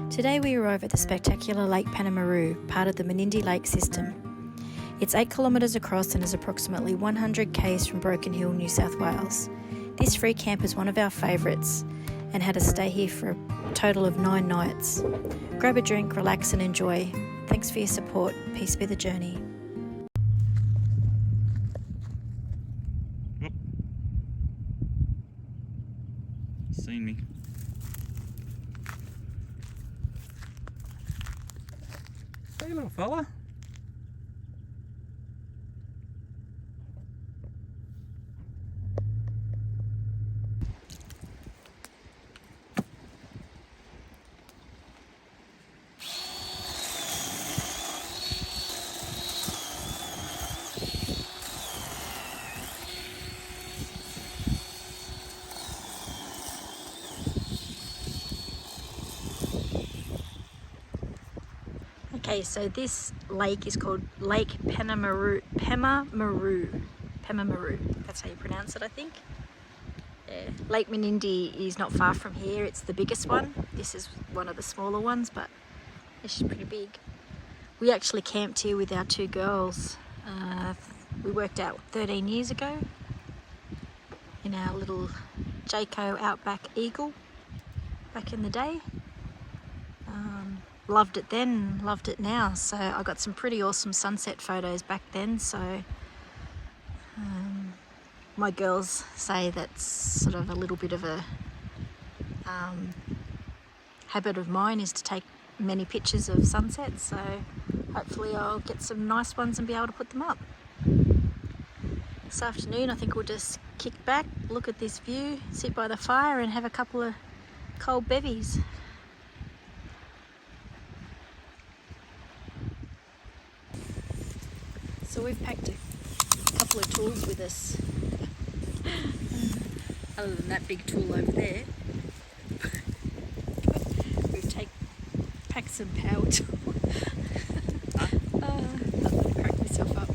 Today we arrive at the spectacular Lake Pamamaroo, part of the MENINDEE lake system. It's 8 kilometres across and is approximately 100 k's from Broken Hill, New South Wales. This free camp is one of our favourites and had us stay here for a total of 9 nights. Grab a drink, relax and enjoy. Thanks for your support. Peace be the journey. Whoop. Seen me. Hey little fella. Okay, so this lake is called Lake Pamamaroo. Pamamaroo, that's how you pronounce it, I think. Yeah. Lake MENINDEE is not far from here. It's the biggest one. This is one of the smaller ones, but it's pretty big. We actually camped here with our 2 girls. We worked out 13 years ago in our little Jayco Outback Eagle back in the day. Loved it then, loved it now. So I got some pretty awesome sunset photos back then. So my girls say that's sort of a little bit of a habit of mine, is to take many pictures of sunsets. So hopefully I'll get some nice ones and be able to put them up. This afternoon I think we'll just kick back, look at this view, sit by the fire and have a couple of cold bevies. So we've packed a couple of tools with us, other than that big tool over there. We've packed some power tools. I'll crack myself up.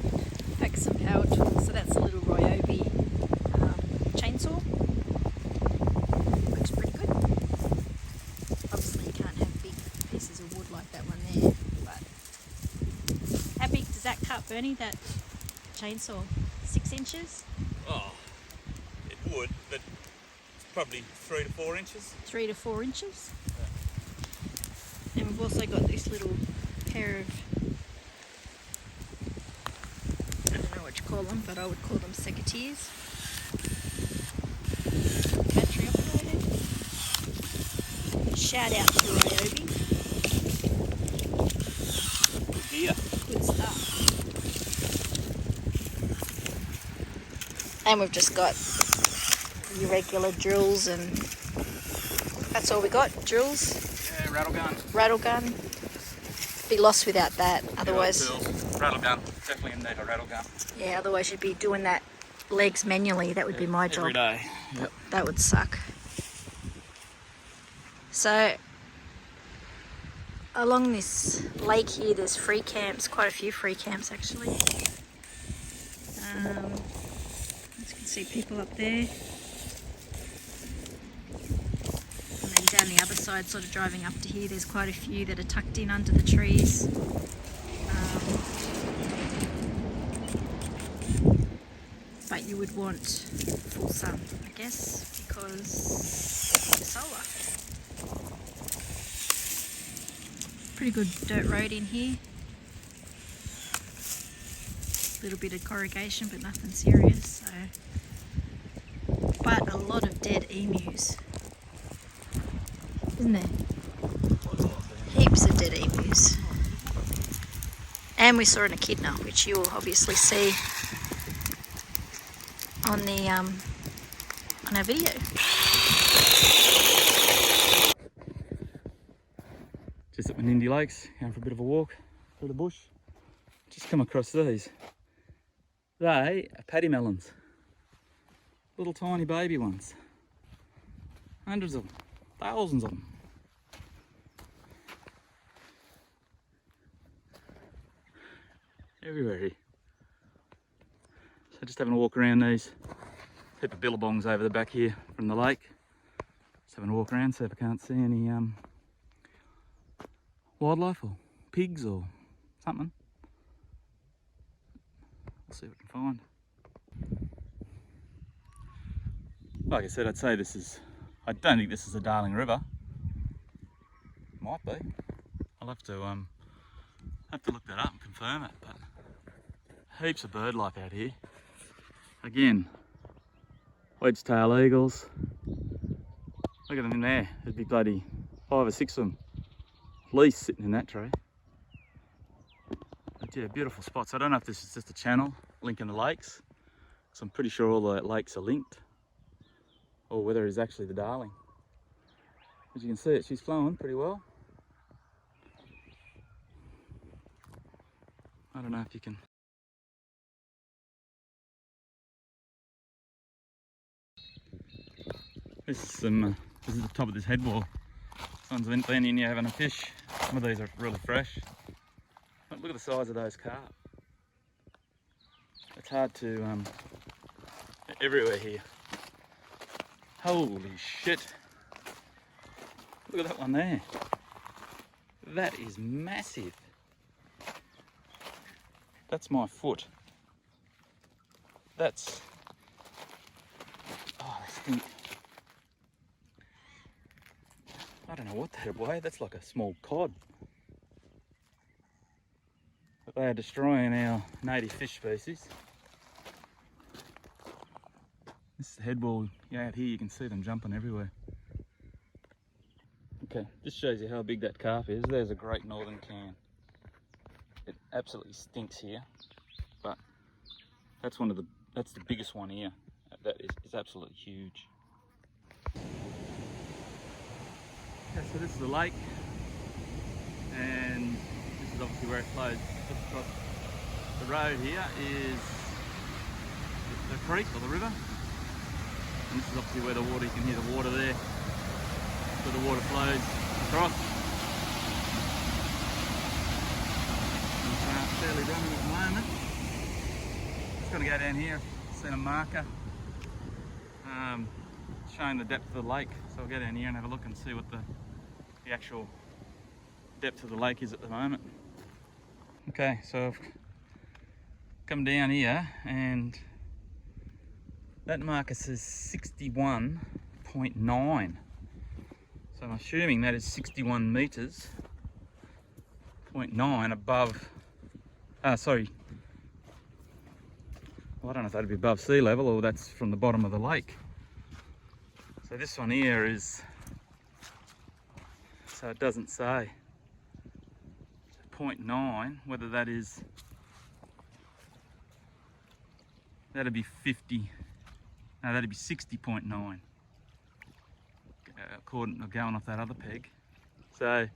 Packed some power tools. So that's a little Yabbie chainsaw. Works pretty good. Obviously you can't have big pieces of wood like that one there. How big does that cut, Bernie, that chainsaw? 6 inches? Oh, it would, but it's probably 3 to 4 inches. 3 to 4 inches? Yeah. And we've also got this little pair of, I don't know what you call them, but I would call them secateurs. Battery operated. Shout out to Yabbie. Good gear. Good stuff. And we've just got your regular drills, and that's all we got. Drills. Yeah, rattle gun. Rattle gun. Be lost without that. Otherwise, rattle gun. Definitely need a rattle gun. yeah. Otherwise, you'd be doing that legs manually. That would be my job. Every day. Yep. That would suck. So along this lake here, there's free camps. Quite a few free camps actually. As you can see, people up there. And then down the other side, sort of driving up to here, there's quite a few that are tucked in under the trees. But you would want full sun, I guess, because the solar. Pretty good dirt road in here. A little bit of corrugation, but nothing serious. So, but a lot of dead emus, isn't there? Heaps of dead emus. And we saw an echidna, which you will obviously see on the on our video. Just at MENINDEE Lakes, going for a bit of a walk through the bush. Just come across these. They are paddy melons. Little tiny baby ones. Hundreds of them, thousands of them. Everywhere. So just having a walk around these. Heap of billabongs over the back here from the lake. Just having a walk around, see if I can't see any wildlife or pigs or something. We'll see what we can find. Like I said, I'd say this is, I don't think this is the Darling River. Might be. I'll have to look that up and confirm it, but heaps of bird life out here. Again, wedge-tail eagles. Look at them in there. There'd be bloody 5 or 6 of them at least sitting in that tree. But yeah, beautiful spots. I don't know if this is just a channel linking the lakes, because I'm pretty sure all the lakes are linked, or whether it's actually the Darling. As you can see, she's flowing pretty well. I don't know if you can. This is the top of this head wall. Someone's been in here having a fish. Some of these are really fresh. But look at the size of those carp. It's hard to, they're everywhere here. Holy shit. Look at that one there. That is massive. That's my foot. That's, oh, they stink. I don't know what that'd weigh. That's like a small cod. But they are destroying our native fish species. This is the head wall. Yeah, out here you can see them jumping everywhere. Okay, this shows you how big that carp is. There's a great northern can. It absolutely stinks here, but that's that's the biggest one here. That is absolutely huge. Okay, so this is the lake, and this is obviously where it flows just across the road. Here is the creek or the river, and this is obviously where the water, you can hear the water there, where the water flows across. It's fairly running at the moment. Just got to go down here, seen a marker showing the depth of the lake, so I'll go down here and have a look and see what the actual depth of the lake is at the moment. Okay, so I've come down here and that marker says 61.9, so I'm assuming that is 61 meters, 0.9 above, sorry, well, I don't know if that'd be above sea level or that's from the bottom of the lake. So this one here is, so it doesn't say 0.9, whether that is, that'd be 50, no, that'd be 60.9, according to going off that other peg. So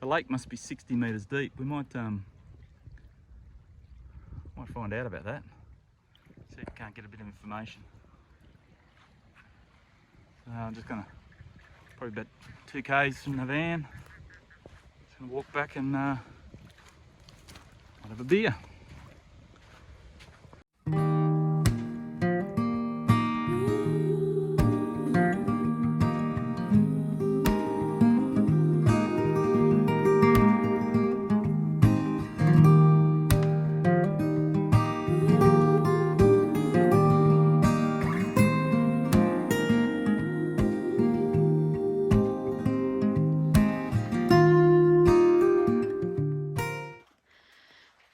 the lake must be 60 meters deep. We might find out about that. See if we can't get a bit of information. So I'm just gonna, probably about 2 k's from the van. Just gonna walk back and have a beer.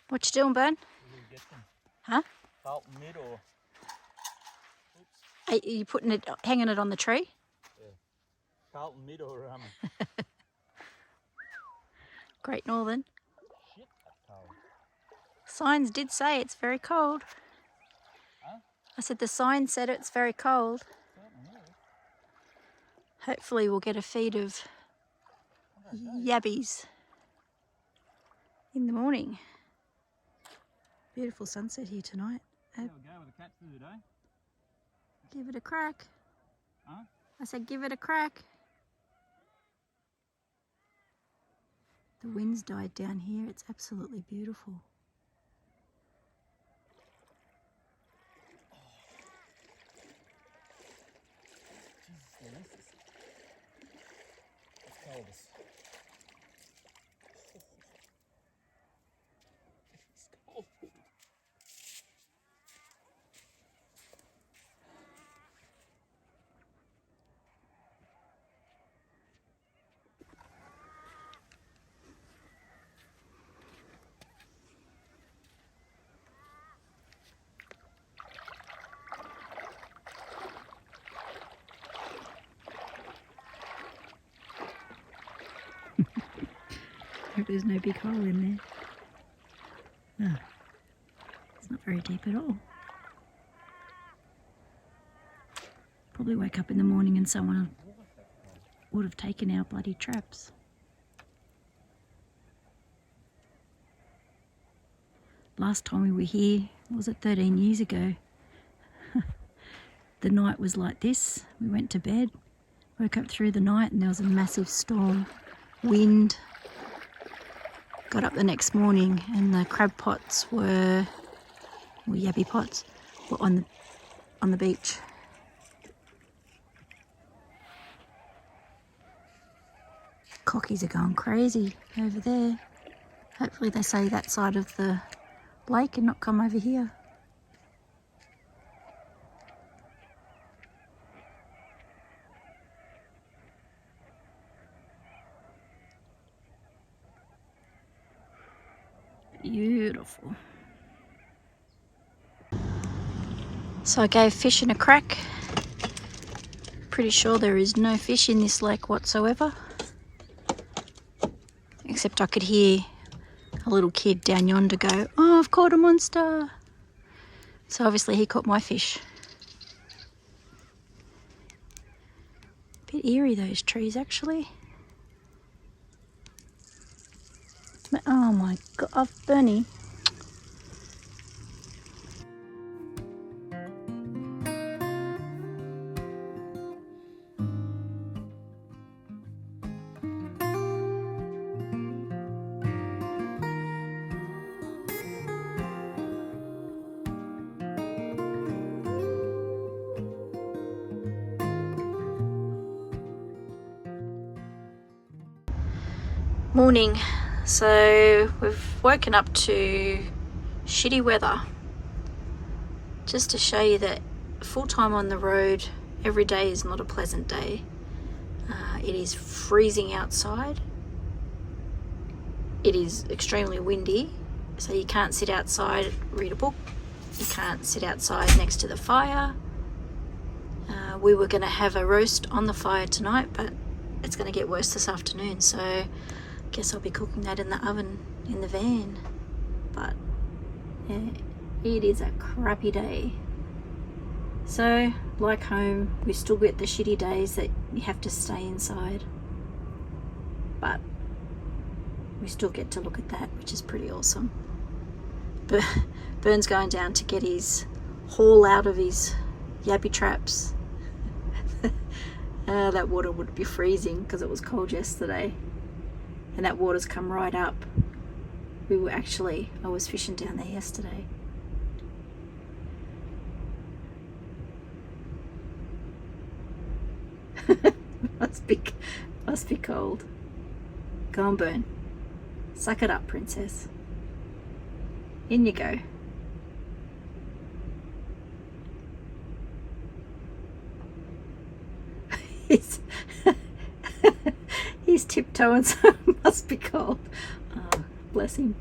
What you doing, Bern? Huh? Carlton mid or? Are you putting it, hanging it on the tree? Yeah. Carlton mid or Great Northern. Shit, that's cold. Signs did say it's very cold. Huh? I said the sign said it's very cold. Certainly is. Hopefully we'll get a feed of yabbies in the morning. Beautiful sunset here tonight. There we go with the cat food, eh? Give it a crack. Huh? I said give it a crack. The wind's died down here. It's absolutely beautiful. Jesus, that's cold. Hope there's no big hole in there. No, it's not very deep at all. Probably wake up in the morning and someone would have taken our bloody traps. Last time we were here, was it 13 years ago? The night was like this. We went to bed, woke up through the night and there was a massive storm, wind. Got up the next morning and the crab pots were, or Yabbie pots, were on the beach. Cockies are going crazy over there. Hopefully they stay that side of the lake and not come over here. Beautiful. So I gave fishing a crack. Pretty sure there is no fish in this lake whatsoever. Except I could hear a little kid down yonder go, "Oh, I've caught a monster." So obviously he caught my fish. Bit eerie those trees actually. Oh my god, Bernie. Morning. So we've woken up to shitty weather. Just to show you that full time on the road every day is not a pleasant day. It is freezing outside. It is extremely windy, so you can't sit outside, read a book. You can't sit outside next to the fire. We were going to have a roast on the fire tonight, but it's going to get worse this afternoon, so I guess I'll be cooking that in the oven in the van. But yeah, it is a crappy day. So, like home, we still get the shitty days that you have to stay inside. But we still get to look at that, which is pretty awesome. But Bern's going down to get his haul out of his Yabbie traps. That water would be freezing because it was cold yesterday. And that water's come right up. I was fishing down there yesterday. must be cold. Go on, Bern. Suck it up, princess. In you go. He's tiptoeing, so it must be cold. Oh, bless him.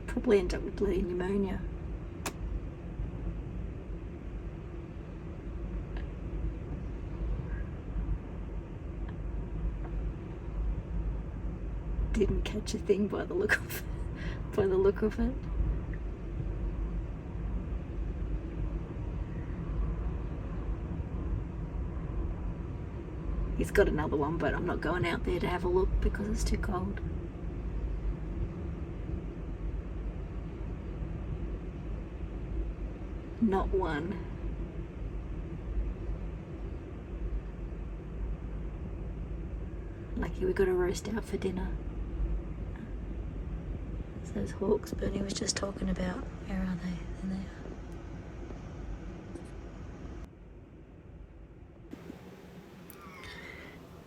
Probably end up with bloody pneumonia. Didn't catch a thing by the look of it. He's got another one, but I'm not going out there to have a look because it's too cold. Not one. Lucky we got a roast out for dinner. It's those hawks Bernie was just talking about. Where are they? There they are.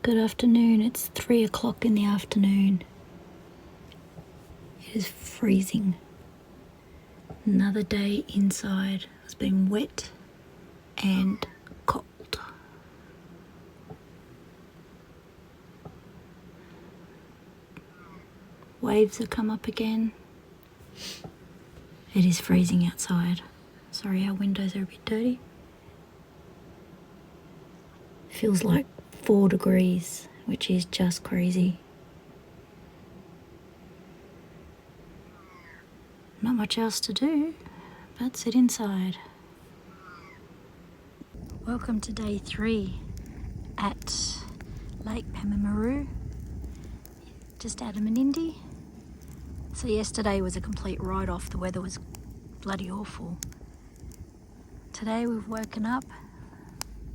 Good afternoon. It's 3 o'clock in the afternoon. It is freezing. Another day inside. It's been wet and cold. waves have come up again. It is freezing outside. Sorry, our windows are a bit dirty. Feels like 4 degrees, which is just crazy. Not much else to do but sit inside. Welcome to day 3 at Lake Pamamaroo, just out of MENINDEE. So yesterday was a complete write-off. The weather was bloody awful. Today we've woken up.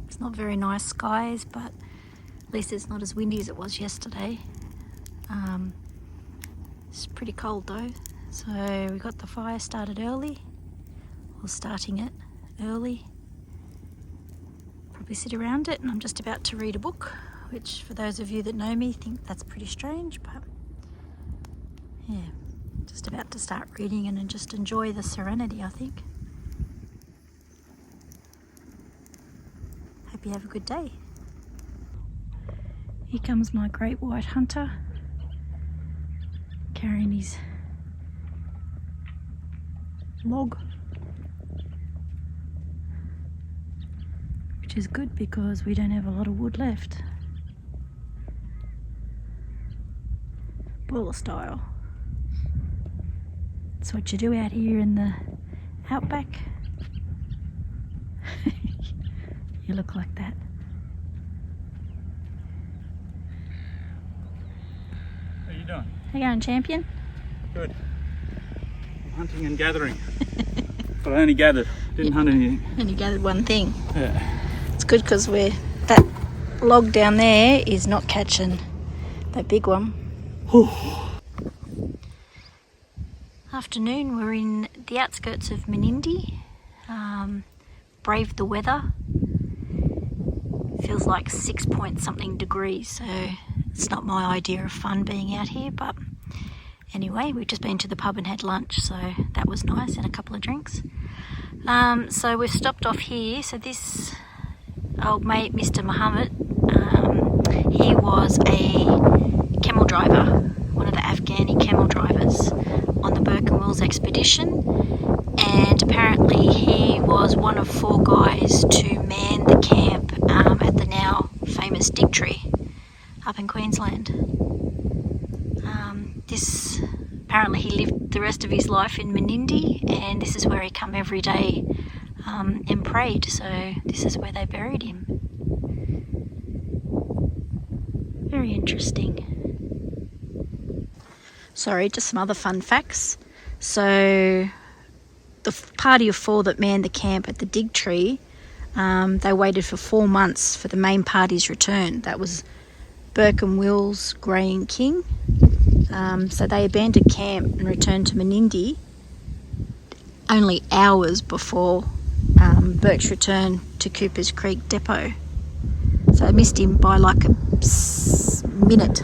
It's not very nice skies, but at least it's not as windy as it was yesterday. It's pretty cold though. So we got the fire started early, or starting it early. Probably sit around it, and I'm just about to read a book, which for those of you that know me think that's pretty strange, but yeah, just about to start reading and just enjoy the serenity, I think. Hope you have a good day. Here comes my great white hunter, carrying his log, which is good because we don't have a lot of wood left. Boiler style. That's what you do out here in the outback. You look like that. How you doing? How you going, champion? Good. I'm hunting and gathering. But I only gathered, didn't hunt anything. And you gathered one thing. Yeah. It's good because that log down there is not catching that big one. Afternoon, we're in the outskirts of MENINDEE. Braved the weather. Feels like 6 point something degrees, so it's not my idea of fun being out here, but anyway, we've just been to the pub and had lunch, so that was nice, and a couple of drinks. So we've stopped off here. So this old mate, Mr. Muhammad, he was a camel driver, one of the Afghani camel drivers on the Burke and Wills expedition, and apparently he was one of 4 guys to man the camp at the now famous Dig Tree up in Queensland. Apparently he lived the rest of his life in MENINDEE, and this is where he come every day and prayed, so this is where they buried him. Very interesting. Sorry, just some other fun facts. So the party of 4 that manned the camp at the Dig Tree, they waited for 4 months for the main party's return. That was Burke and Wills, Gray and King. So they abandoned camp and returned to MENINDEE only hours before Burke's return to Cooper's Creek Depot. So I missed him by like a minute.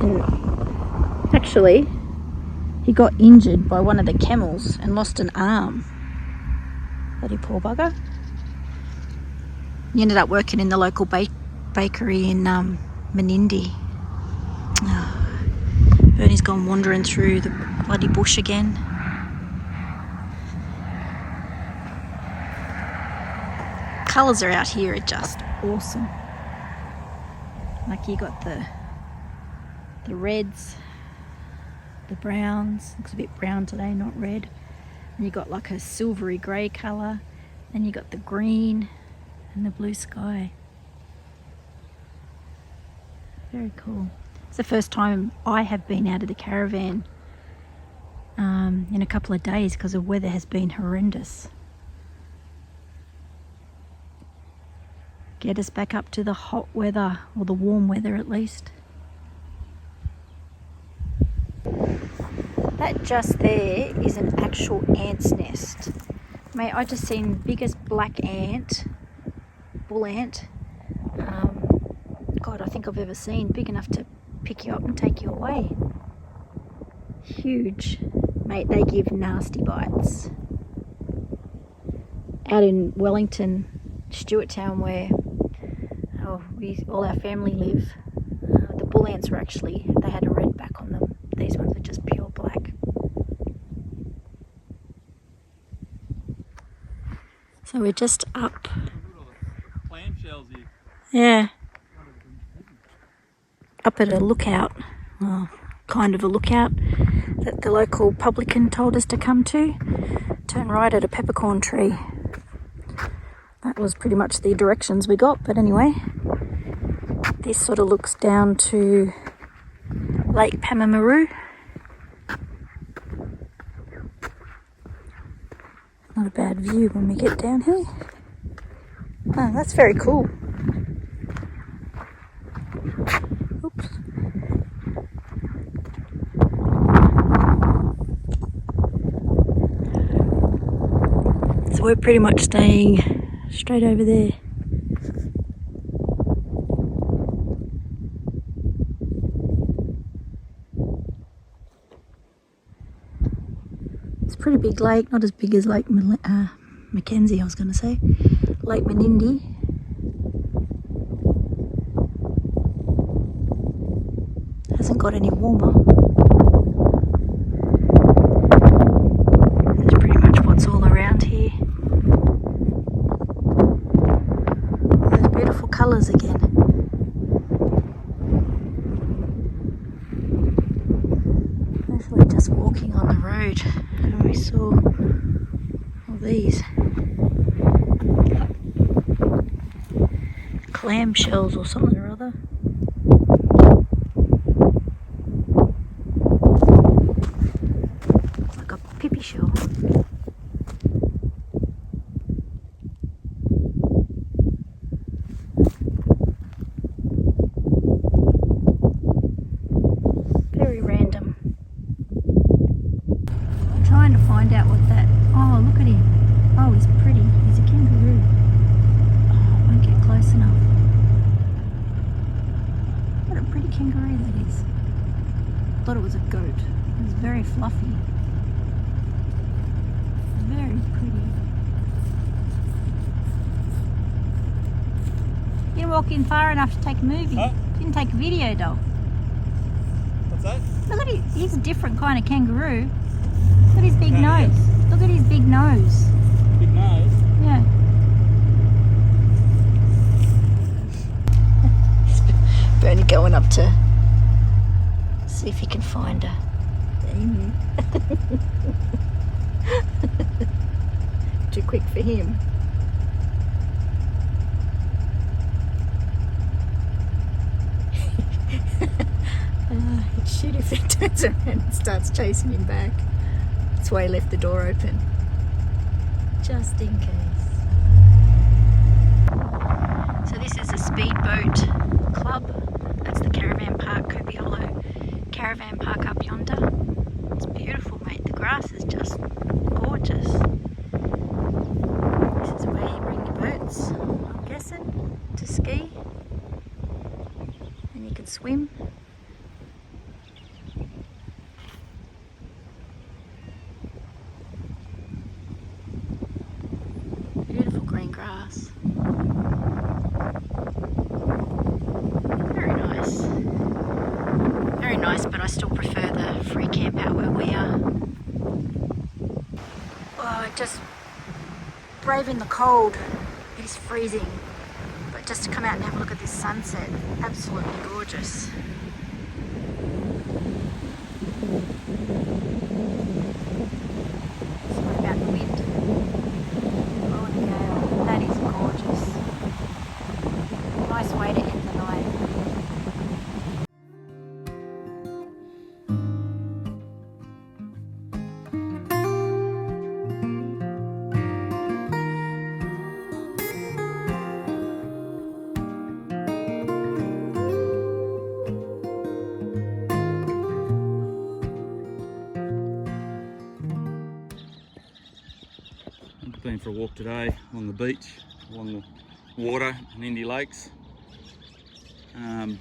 And actually, he got injured by one of the camels and lost an arm. Bloody poor bugger. He ended up working in the local bakery in MENINDEE. Bernie's gone wandering through the bloody bush again. Colours are out here are just awesome. Like you got the reds, the browns, looks a bit brown today, not red. And you got like a silvery grey colour. Then you got the green and the blue sky. Very cool. It's the first time I have been out of the caravan in a couple of days because the weather has been horrendous. Get us back up to the hot weather, or the warm weather at least. That just there is an actual ant's nest. Mate, I just seen biggest black ant, bull ant, God, I think I've ever seen, big enough to pick you up and take you away. Huge. Mate, they give nasty bites. Out in Wellington, Stewarttown, where all our family live. The bull ants were actually, they had a red back on them. These ones are just pure black. So we're just up. Clamshells here. Yeah. Up at a lookout. Well, kind of a lookout that the local publican told us to come to. Turn right at a peppercorn tree. That was pretty much the directions we got, but anyway. This sort of looks down to Lake Pamamaroo. Not a bad view when we get down here. Oh, that's very cool. Oops. So we're pretty much staying straight over there. It's a pretty big lake, not as big as Lake Mackenzie, I was going to say. Lake Menindee. Hasn't got any warmer. That's pretty much what's all around here. Those beautiful colours again. Actually just walking on the road and we saw all these clam shells or something or other. Like a pippy shell. Very random. I'm trying to find out what that... Oh, look at him. Oh, he's pretty. He's a kangaroo. Oh, I won't get close enough. What a pretty kangaroo that is. Thought it was a goat. It was very fluffy. Very pretty. You didn't walk in far enough to take a movie. Huh? Didn't take a video, doll. What's that? Look at him. He's a different kind of kangaroo. Look at his big Oh, yeah. nose. Look at his big nose. Big nose. Yeah. Bernie going up to see if he can find her. Too quick for him. He'd shoot if he turns around and starts chasing him back. That's why he left the door open. Just in case. So this is a speedboat club. That's the caravan park, Kobe Hollow Caravan Park up yonder. It's beautiful, mate. The grass is just gorgeous. This is where you bring your boats, I'm guessing, to ski. And you can swim. Beautiful green grass. Very nice. Very nice, but I still prefer the free camp out where we are. Oh, just braving the cold. It is freezing. But just to come out and have a look at this sunset, absolutely gorgeous. Sorry about the wind. Blowing a gale. That is gorgeous. Nice way to end the night. I've been for a walk today along the beach, along the water, MENINDEE lakes. I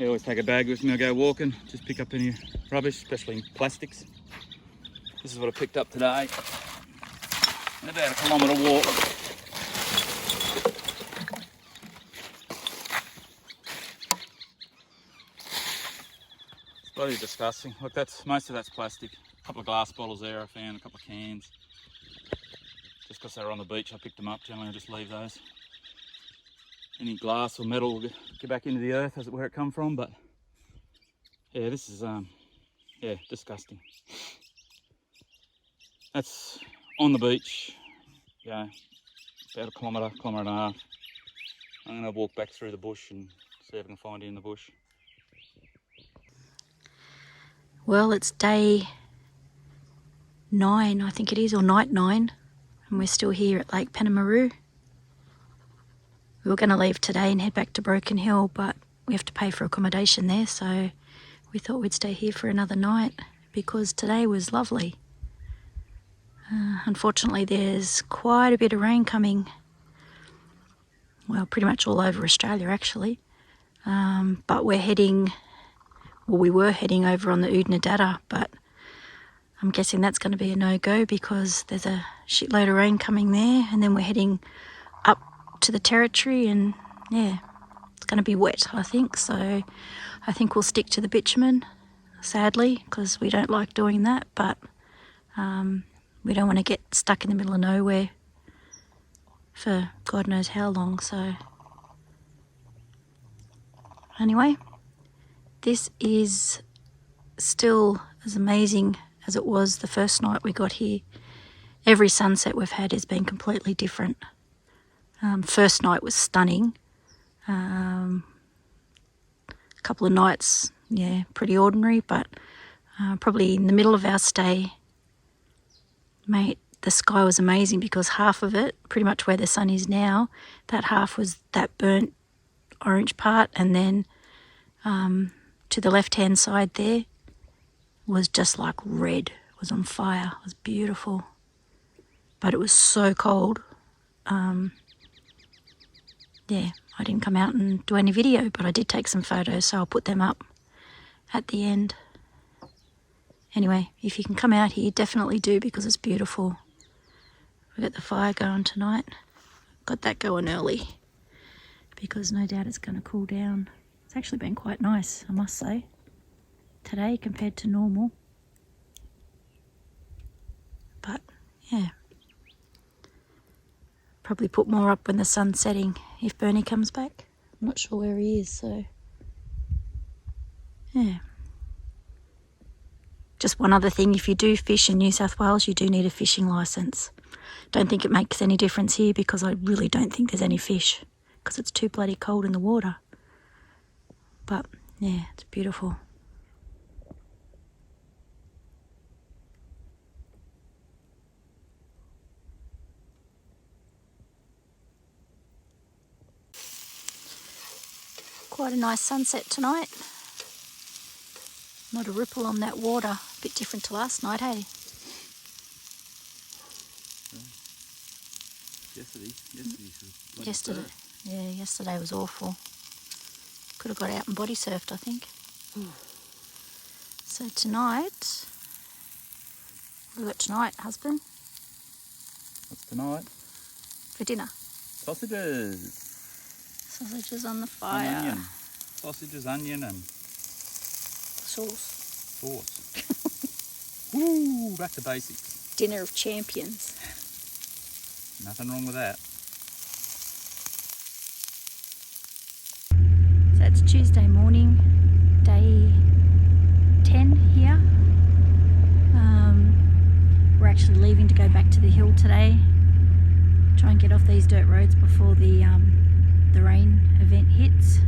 always take a bag with me when I go walking, just pick up any rubbish, especially plastics. This is what I picked up today. About a kilometre walk. bloody disgusting. Look, most of that's plastic. A couple of glass bottles there I found, a couple of cans. Just because they were on the beach, I picked them up. Generally, I just leave those. Any glass or metal will get back into the earth as it where it come from. But yeah, this is yeah, disgusting. That's on the beach. Yeah, about a kilometre and a half. I'm going to walk back through the bush and see if I can find it in the bush. Well, it's day 9, I think it is, or night 9, and we're still here at Lake Pamamaroo. We were going to leave today and head back to Broken Hill, but we have to pay for accommodation there, so we thought we'd stay here for another night because today was lovely. Unfortunately, there's quite a bit of rain coming, well, pretty much all over Australia actually, but we're heading, well, we were heading over on the Oodnadatta, but I'm guessing that's going to be a no-go because there's a shitload of rain coming there, and then we're heading up to the territory, and yeah, it's going to be wet, I think. So I think we'll stick to the bitumen, sadly, because we don't like doing that, but we don't want to get stuck in the middle of nowhere for God knows how long. So anyway, this is still as amazing as it was the first night we got here. Every sunset we've had has been completely different. First night was stunning. A couple of nights, yeah, pretty ordinary, but probably in the middle of our stay, mate, the sky was amazing because half of it, pretty much where the sun is now, that half was that burnt orange part, and then to the left-hand side there was just like red. It was on fire. It was beautiful. But it was so cold. Yeah, I didn't come out and do any video, but I did take some photos, so I'll put them up at the end. Anyway, if you can come out here, definitely do because it's beautiful. We've got the fire going tonight. Got that going early because no doubt it's going to cool down. It's actually been quite nice, I must say, today compared to normal. But yeah, probably put more up when the sun's setting if Bernie comes back. I'm not sure where he is, so yeah. Just one other thing, if you do fish in New South Wales, you do need a fishing licence. Don't think it makes any difference here because I really don't think there's any fish because it's too bloody cold in the water. But yeah, it's beautiful. Quite a nice sunset tonight. Not a ripple on that water. A bit different to last night, hey? Yesterday. Yeah, yesterday was awful. Could have got out and body surfed, I think. So tonight, what have we got tonight, husband? What's tonight? For dinner? Sausages. Sausages on the fire. And onion. Sausages, onion and Sauce. Woo, back to basics. Dinner of champions. Nothing wrong with that. So it's Tuesday morning, day 10 here. We're actually leaving to go back to the hill today. Try and get off these dirt roads before the rain event hits.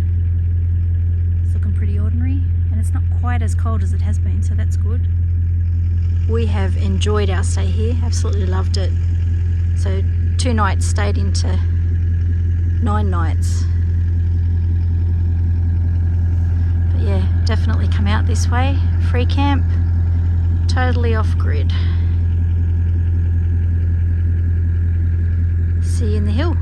It's looking pretty ordinary and it's not quite as cold as it has been, so that's good. We have enjoyed our stay here, absolutely loved it. So 2 nights stayed into 9 nights. But yeah, definitely come out this way. Free camp, totally off grid. See you in the hill.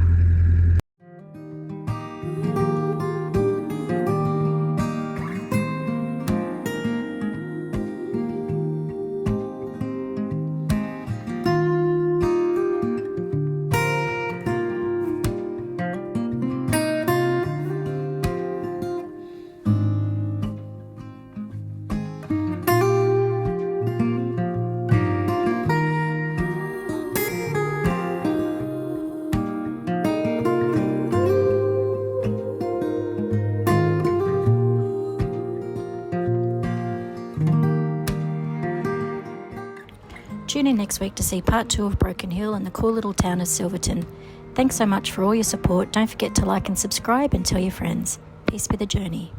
tune in next week to see part 2 of Broken Hill and the cool little town of Silverton. Thanks so much for all your support. Don't forget to like and subscribe and tell your friends. Peace be the journey.